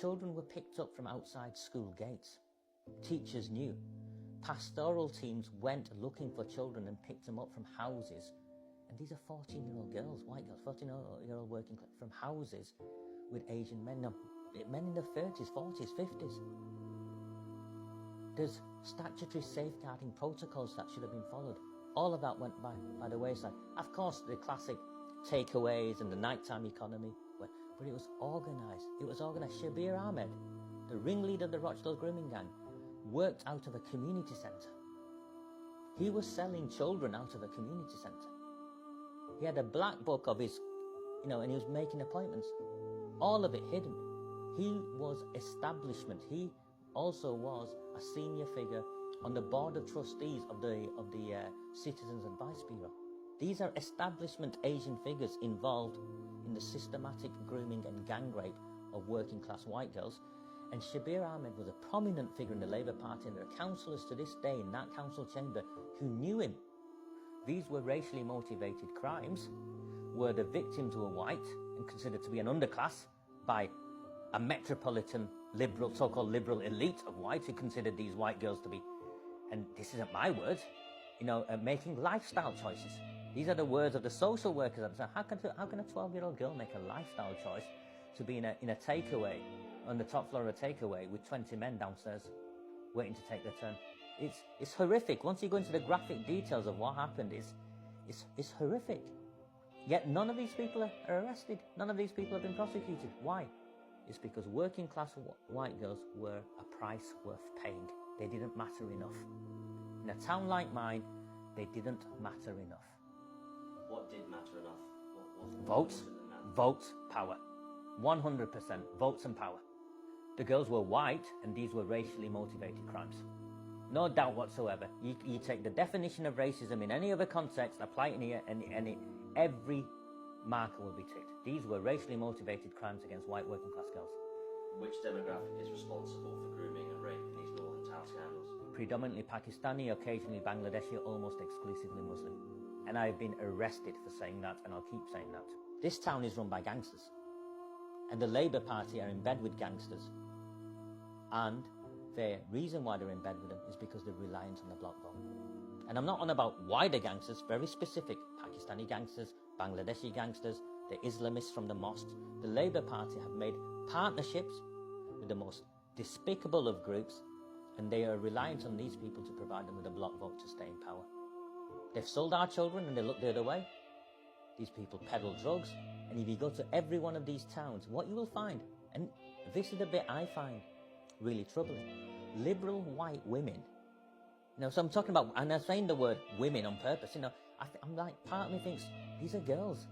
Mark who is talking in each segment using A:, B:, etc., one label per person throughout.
A: Children were picked up from outside school gates. Teachers knew. Pastoral teams went looking for children and picked them up from houses. And these are 14-year-old girls, white girls, 14-year-old working class, from houses with Asian men. Now, men in their 30s, 40s, 50s. There's statutory safeguarding protocols that should have been followed. All of that went by the wayside. Of course, the classic takeaways and the nighttime economy, but it was organised. It was organised. Shabir Ahmed, the ringleader of the Rochdale grooming gang, worked out of a community centre. He was selling children out of a community centre. He had a black book of his, and he was making appointments. All of it hidden. He was establishment. He also was a senior figure on the board of trustees of the Citizens Advice Bureau. These are establishment Asian figures involved in the systematic grooming and gang rape of working class white girls. And Shabir Ahmed was a prominent figure in the Labour Party, and there are councillors to this day in that council chamber who knew him. These were racially motivated crimes, where the victims were white and considered to be an underclass by a metropolitan liberal, so-called liberal elite of whites who considered these white girls to be, and this isn't my words, making lifestyle choices. These are the words of the social workers. How can a 12-year-old girl make a lifestyle choice to be in a takeaway, on the top floor of a takeaway with 20 men downstairs waiting to take their turn? It's horrific. Once you go into the graphic details of what happened, it's horrific. Yet none of these people are arrested. None of these people have been prosecuted. Why? It's because working class white girls were a price worth paying. They didn't matter enough. In a town like mine, they didn't matter enough.
B: What did matter enough?
A: Votes, power. 100% votes and power. The girls were white, and these were racially motivated crimes. No doubt whatsoever. You take the definition of racism in any other context, apply it in here, and every marker will be ticked. These were racially motivated crimes against white working class girls.
B: Which demographic is responsible for grooming and rape in these northern town scandals?
A: Predominantly Pakistani, occasionally Bangladeshi, almost exclusively Muslim. And I've been arrested for saying that, and I'll keep saying that. This town is run by gangsters. And the Labour Party are in bed with gangsters. And the reason why they're in bed with them is because they're reliant on the block vote. And I'm not on about wider gangsters, very specific. Pakistani gangsters, Bangladeshi gangsters, the Islamists from the mosques. The Labour Party have made partnerships with the most despicable of groups, and they are reliant on these people to provide them with a block vote to stay in power. They've sold our children and they look the other way. These people peddle drugs. And if you go to every one of these towns, what you will find, and this is the bit I find really troubling, liberal white women. So I'm talking about, and I'm saying the word women on purpose, I'm like, part of me thinks, these are girls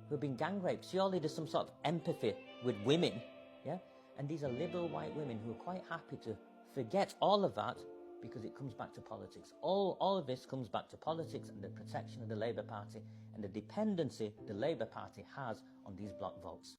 A: who have been gang raped. Surely there's some sort of empathy with women, yeah? And these are liberal white women who are quite happy to forget all of that because it comes back to politics. All of this comes back to politics and the protection of the Labour Party and the dependency the Labour Party has on these block votes.